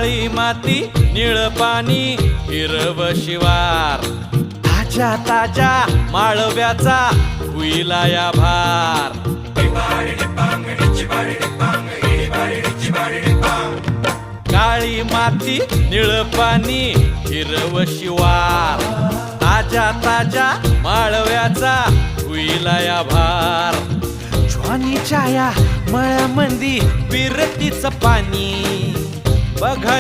काळी माती निळ पाणी हिरव शिवार, ताज्या ताज्या माळव्याचा हुईला या भार. काळी माती निळ पाणी हिरव शिवार, ताज्या ताज्या माळव्याचा हुईला या भार. ज्वानीच्या या मळ्यामंदी विरतीचं पाणी बघा